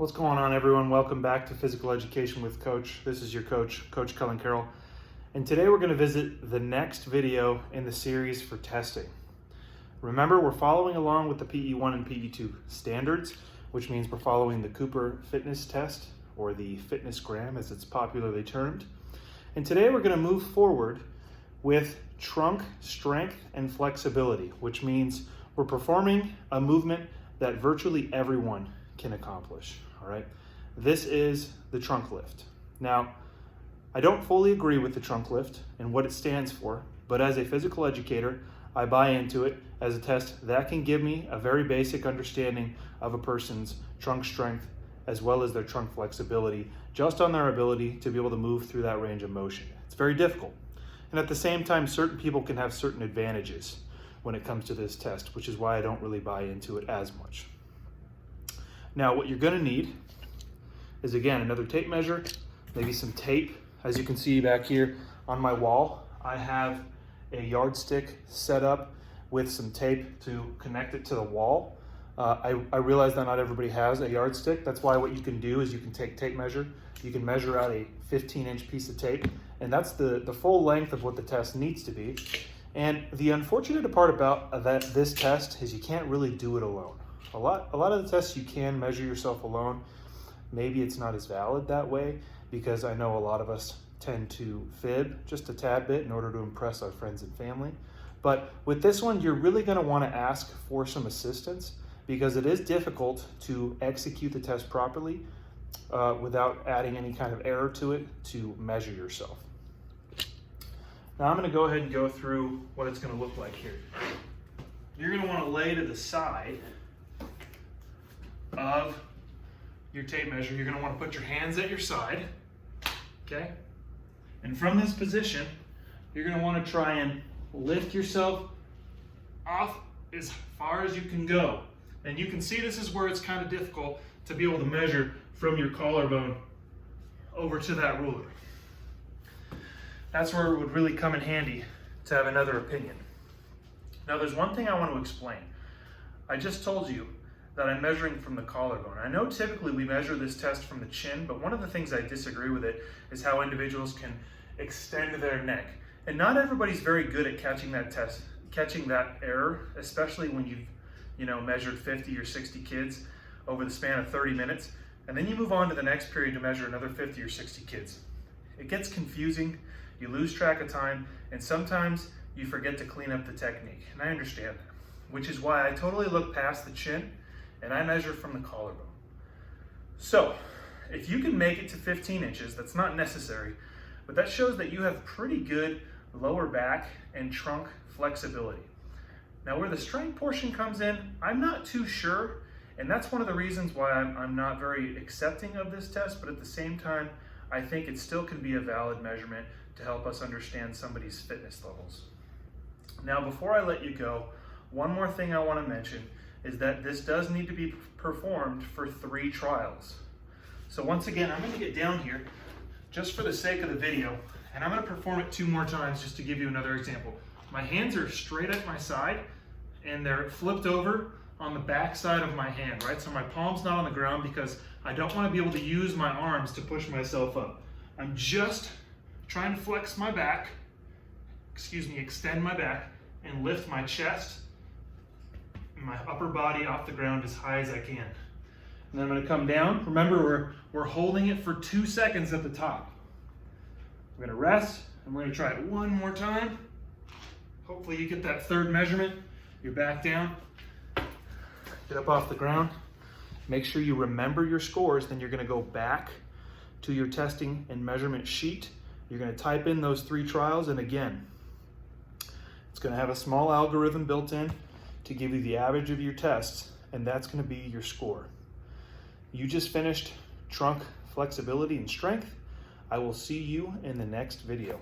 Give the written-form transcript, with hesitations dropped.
What's going on, everyone? Welcome back to Physical Education with Coach. This is your coach, Coach Cullen Carroll. And today we're going to visit the next video in the series for testing. Remember, we're following along with the PE1 and PE2 standards, which means we're following the Cooper Fitness Test, or the Fitness Gram as it's popularly termed. And today we're going to move forward with trunk strength and flexibility, which means we're performing a movement that virtually everyone can accomplish. All right, this is the trunk lift. Now, I don't fully agree with the trunk lift and what it stands for, but as a physical educator, I buy into it as a test that can give me a very basic understanding of a person's trunk strength as well as their trunk flexibility, just on their ability to be able to move through that range of motion. It's very difficult. And at the same time, certain people can have certain advantages when it comes to this test, which is why I don't really buy into it as much. Now, what you're going to need is, again, another tape measure, maybe some tape. As you can see back here on my wall, I have a yardstick set up with some tape to connect it to the wall. I realize that not everybody has a yardstick. That's why what you can do is you can take tape measure. You can measure out a 15-inch piece of tape, and that's the full length of what the test needs to be. And the unfortunate part about this test is you can't really do it alone. A lot of the tests you can measure yourself alone. Maybe it's not as valid that way because I know a lot of us tend to fib just a tad bit in order to impress our friends and family. But with this one, you're really going to want to ask for some assistance because it is difficult to execute the test properly without adding any kind of error to it to measure yourself. Now I'm going to go ahead and go through what it's going to look like here. You're going to want to lay to the side of your tape measure. You're going to want to put your hands at your side, okay? And from this position, you're going to want to try and lift yourself off as far as you can go. And you can see this is where it's kind of difficult to be able to measure from your collarbone over to that ruler. That's where it would really come in handy to have another opinion. Now, there's one thing I want to explain. I just told you that I'm measuring from the collarbone. I know typically we measure this test from the chin, but one of the things I disagree with it is how individuals can extend their neck. And not everybody's very good at catching that error, especially when you've measured 50 or 60 kids over the span of 30 minutes, and then you move on to the next period to measure another 50 or 60 kids. It gets confusing, you lose track of time, and sometimes you forget to clean up the technique. And I understand that, which is why I totally look past the chin and I measure from the collarbone. So, if you can make it to 15 inches, that's not necessary, but that shows that you have pretty good lower back and trunk flexibility. Now, where the strength portion comes in, I'm not too sure, and that's one of the reasons why I'm not very accepting of this test, but at the same time, I think it still can be a valid measurement to help us understand somebody's fitness levels. Now, before I let you go, one more thing I want to mention is that this does need to be performed for 3 trials. So once again, I'm going to get down here just for the sake of the video, and I'm going to perform it 2 more times just to give you another example. My hands are straight at my side, and they're flipped over on the back side of my hand, right? So my palm's not on the ground because I don't want to be able to use my arms to push myself up. I'm just trying to flex my back, extend my back, and lift my chest and my upper body off the ground as high as I can. And then I'm going to come down. Remember, we're holding it for 2 seconds at the top. We're going to rest, and we're going to try it 1 more time. Hopefully you get that 3rd measurement. You're back down. Get up off the ground. Make sure you remember your scores. Then you're going to go back to your testing and measurement sheet. You're going to type in those 3 trials, and again, it's going to have a small algorithm built in to give you the average of your tests, and that's going to be your score. You just finished trunk flexibility and strength. I will see you in the next video.